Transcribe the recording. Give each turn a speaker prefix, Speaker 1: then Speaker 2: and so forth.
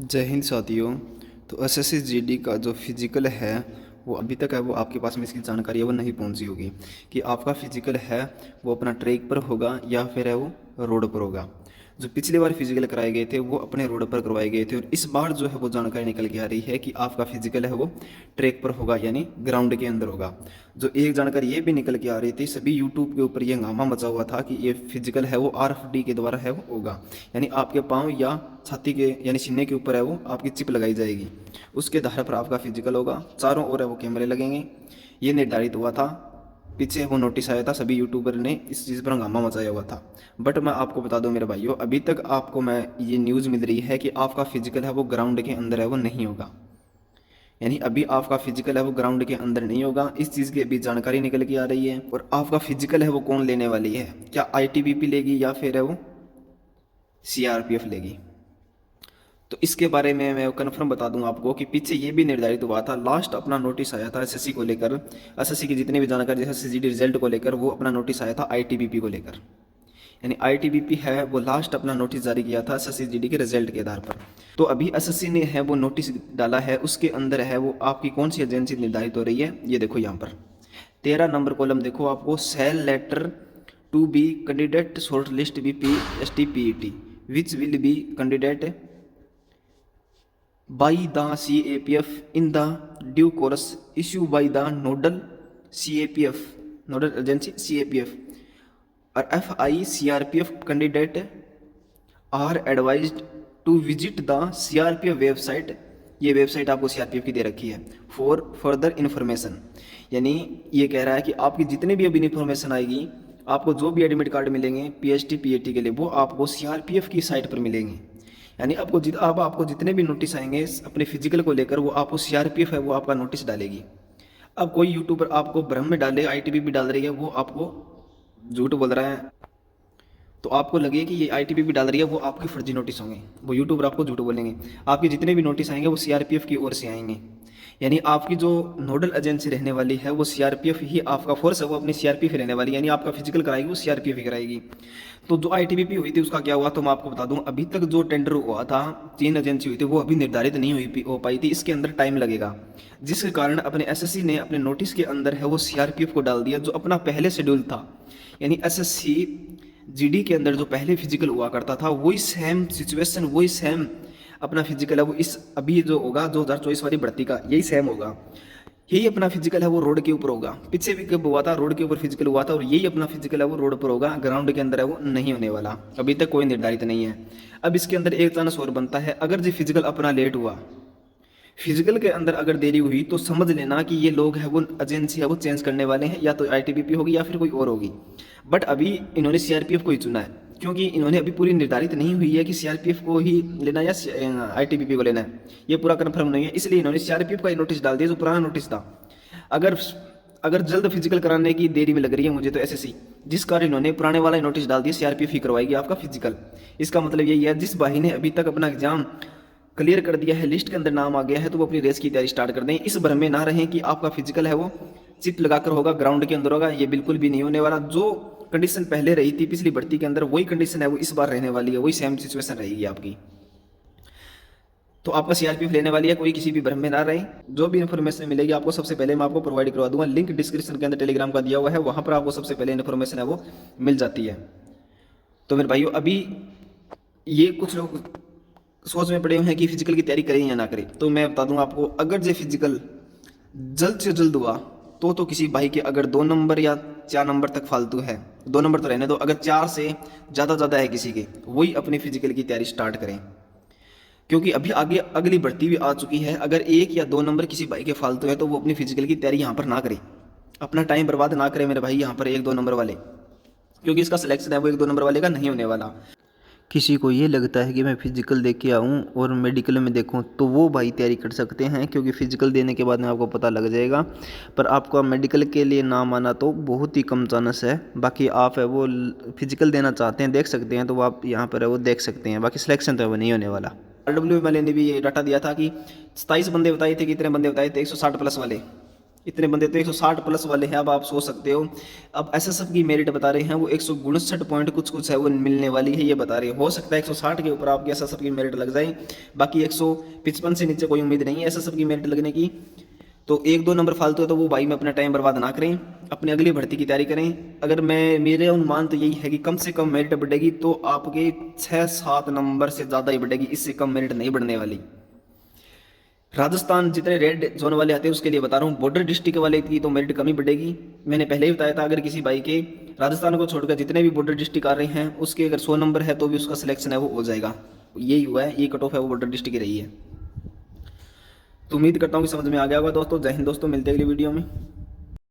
Speaker 1: जय हिंद साथियों। तो एसएससी जीडी का जो फिजिकल है वो अभी तक है वो आपके पास में इसकी जानकारी है वो नहीं पहुंची होगी कि आपका फिजिकल है वो अपना ट्रैक पर होगा या फिर है वो रोड पर होगा। जो पिछली बार फिजिकल कराए गए थे वो अपने रोड पर करवाए गए थे और इस बार जो है वो जानकारी निकल के आ रही है कि आपका फिजिकल है वो ट्रैक पर होगा यानी ग्राउंड के अंदर होगा। जो एक जानकारी ये भी निकल के आ रही थी, सभी यूट्यूब के ऊपर ये हंगामा मचा हुआ था कि ये फिजिकल है वो आरएफडी के द्वारा है वो होगा, यानी आपके पाँव या छाती के यानी सीने के ऊपर है वो आपकी चिप लगाई जाएगी, उसके आधार पर आपका फिजिकल होगा। चारों ओर है वो कैमरे लगेंगे, ये निर्धारित हुआ था। पीछे वो नोटिस आया था, सभी यूट्यूबर ने इस चीज़ पर हंगामा मचाया हुआ था। बट मैं आपको बता दूं मेरे भाइयों, अभी तक आपको मैं ये न्यूज़ मिल रही है कि आपका फिजिकल है वो ग्राउंड के अंदर है वो नहीं होगा, यानी अभी आपका फिजिकल है वो ग्राउंड के अंदर नहीं होगा। इस चीज़ की अभी जानकारी निकल के आ रही है। और आपका फिजिकल है वो कौन लेने वाली है, क्या आईटीबीपी लेगी या फिर है वो सीआरपीएफ लेगी। तो इसके बारे में मैं कन्फर्म बता दूं आपको कि पीछे ये भी निर्धारित हुआ था, लास्ट अपना नोटिस आया था एसएससी को लेकर, एसएससी की जितनी भी जानकारी एसएससी रिजल्ट को लेकर वो अपना नोटिस आया था आईटीबीपी को लेकर, यानी आईटीबीपी है वो लास्ट अपना नोटिस जारी किया था एसएससी जीडी के रिजल्ट के आधार पर। तो अभी एसएससी ने है वो नोटिस डाला है, उसके अंदर है वो आपकी कौन सी एजेंसी निर्धारित हो रही है। ये देखो यहाँ पर 13 नंबर कॉलम देखो, आपको cell letter to be candidate short list B P S T P E T which will be candidate by the CAPF in the due course issued by the nodal CAPF, nodal agency CAPF or FI CRPF candidate are advised to visit the CRPF website। ये website आपको CRPF की दे रखी है for further information, यानी ये कह रहा है कि आपकी जितनी भी अभी इन्फॉर्मेशन आएगी, आपको जो भी एडमिट कार्ड मिलेंगे पीएचटी पीएटी के लिए वो आपको सीआरपीएफ की साइट पर मिलेंगे। यानी आपको जितने भी नोटिस आएंगे अपने फिजिकल को लेकर वो आपको सीआरपीएफ है वो आपका नोटिस डालेगी। अब कोई यूट्यूबर आपको भ्रम में डाले आईटीबीपी डाल रही है वो आपको झूठ बोल रहा है, तो आपको लगे कि ये आईटीबीपी डाल रही है वो आपके फर्जी नोटिस होंगे, वो यूट्यूबर आपको झूठ बोलेंगे। आपके जितने भी नोटिस आएंगे वो सीआरपीएफ की ओर से आएंगे, यानी आपकी जो नोडल एजेंसी रहने वाली है वो सीआरपीएफ ही, आपका फोर्स है वो अपनी सीआरपीएफ रहने वाली है, यानी आपका फिजिकल कराएगी वो सीआरपीएफ ही कराएगी। तो जो आईटीबीपी हुई थी उसका क्या हुआ तो मैं आपको बता दूं, अभी तक जो टेंडर हुआ था 3 एजेंसी हुई थी वो अभी निर्धारित नहीं हो पाई थी, इसके अंदर टाइम लगेगा, जिसके कारण अपने एसएससी ने अपने नोटिस के अंदर है वो सीआरपीएफ को डाल दिया जो अपना पहले शेड्यूल था। यानी एसएससी जीडी के अंदर जो पहले फिजिकल हुआ करता था वही सेम सिचुएशन, वही सेम अपना फिजिकल है वो इस अभी जो होगा 2024 वाली भर्ती का यही सेम होगा। यही अपना फिजिकल है वो रोड के ऊपर होगा, पीछे भी कब हुआ था रोड के ऊपर फिजिकल हुआ था, और यही अपना फिजिकल है वो रोड पर होगा, ग्राउंड के अंदर है वो नहीं होने वाला, अभी तक कोई निर्धारित नहीं है। अब इसके अंदर एक चांस और बनता है, अगर जो फिजिकल अपना लेट हुआ, फिजिकल के अंदर अगर देरी हुई तो समझ लेना कि ये लोग है वो एजेंसी है वो चेंज करने वाले हैं, या तो आईटीबीपी होगी या फिर कोई और होगी। बट अभी इन्होंने सीआरपीएफ को ही चुना है, क्योंकि इन्होंने अभी पूरी निर्धारित नहीं हुई है कि सीआरपीएफ को ही लेना या आईटीबीपी को लेना है, ये पूरा कंफर्म नहीं है, इसलिए इन्होंने सीआरपीएफ का नोटिस डाल दिया जो पुराना नोटिस था। अगर अगर जल्द फिजिकल कराने की देरी में लग रही है मुझे तो एसएससी, जिस कारण इन्होंने पुराने वाला नोटिस डाल दिया सीआरपीएफ ही करवाएगी आपका फिजिकल। इसका मतलब यही है जिस भाई ने अभी तक अपना एग्जाम क्लियर कर दिया है, लिस्ट के अंदर नाम आ गया है, तो वो अपनी रेस की तैयारी स्टार्ट कर दें। इस भ्रम में ना रहें कि आपका फिजिकल है वो चिप लगाकर होगा, ग्राउंड के अंदर होगा, ये बिल्कुल भी नहीं होने वाला। जो कंडीशन पहले रही थी पिछली भर्ती के अंदर वही कंडीशन है वो इस बार रहने वाली है, वही सेम सिचुएशन रहेगी आपकी। तो आपका सीआरपीएफ लेने वाली है, कोई किसी भी भ्रम में ना रहे। जो भी इन्फॉर्मेशन मिलेगी आपको सबसे पहले मैं आपको प्रोवाइड करवा दूंगा, लिंक डिस्क्रिप्शन के अंदर टेलीग्राम का दिया हुआ है, वहां पर आपको सबसे पहले इन्फॉर्मेशन है वो मिल जाती है। तो मेरे भाइयों अभी ये कुछ लोग सोच में पड़े हुए हैं कि फिजिकल की तैयारी करें या ना करें, तो मैं बता दूंगा आपको, अगर जो फिजिकल जल्द से जल्द हुआ तो किसी भाई के अगर 2 नंबर या 4 नंबर तक फालतू है, 2 नंबर तो रहने दो, अगर 4 से ज़्यादा है किसी के, वही अपनी फिजिकल की तैयारी स्टार्ट करें, क्योंकि अभी आगे अगली भर्ती भी आ चुकी है। अगर 1 या 2 नंबर किसी भाई के फालतू है तो वो अपनी फिजिकल की तैयारी यहाँ पर ना करे, अपना टाइम बर्बाद ना करे मेरे भाई यहाँ पर 1-2 नंबर वाले, क्योंकि इसका सिलेक्शन है वो 1-2 नंबर वाले का नहीं होने वाला।
Speaker 2: किसी को ये लगता है कि मैं फ़िज़िकल दे के आऊँ और मेडिकल में देखूँ तो वो भाई तैयारी कर सकते हैं, क्योंकि फ़िज़िकल देने के बाद में आपको पता लग जाएगा। पर आपका मेडिकल के लिए नाम आना तो बहुत ही कम चांस है। बाकी आप है वो फ़िज़िकल देना चाहते हैं, देख सकते हैं, तो आप यहाँ पर है वो देख सकते हैं, बाकी सिलेक्शन तो है वो नहीं होने वाला।
Speaker 1: आरडब्ल्यू वाले ने भी ये डाटा दिया था कि 27 बंदे बताए थे, कितने बंदे बताए थे 160 प्लस वाले, इतने बंदे तो 160 प्लस वाले हैं। अब आप सोच सकते हो, अब एसएसएफ की मेरिट बता रहे हैं वो 159 पॉइंट कुछ है वो मिलने वाली है, ये बता रहे हैं। हो सकता है 160 के ऊपर आपकी एसएसएफ की मेरिट लग जाए, बाकी 155 से नीचे कोई उम्मीद नहीं है एसएसएफ की मेरिट लगने की। तो एक दो नंबर फालतू है तो वो भाई में अपना टाइम बर्बाद ना करें, अपनी अगली भर्ती की तैयारी करें। अगर मैं मेरे अनुमान तो यही है कि कम से कम मेरिट बढ़ेगी तो आपके 6-7 नंबर से ज़्यादा ही बढ़ेगी, इससे कम मेरिट नहीं बढ़ने वाली। राजस्थान जितने रेड जोन वाले आते हैं उसके लिए बता रहा हूँ, बॉर्डर डिस्ट्रिक्ट वाले की तो मेरिट कमी बढ़ेगी। मैंने पहले ही बताया था, अगर किसी भाई के राजस्थान को छोड़कर जितने भी बॉर्डर डिस्ट्रिक्ट आ रहे हैं उसके अगर 100 नंबर है तो भी उसका सिलेक्शन है वो हो जाएगा। यही हुआ है, ये कट ऑफ है वो बॉर्डर डिस्ट्रिक्ट की रही है। तो उम्मीद करता हूँ कि समझ में आ गया होगा दोस्तों। जय हिंद दोस्तों, मिलते हैं अगली वीडियो में।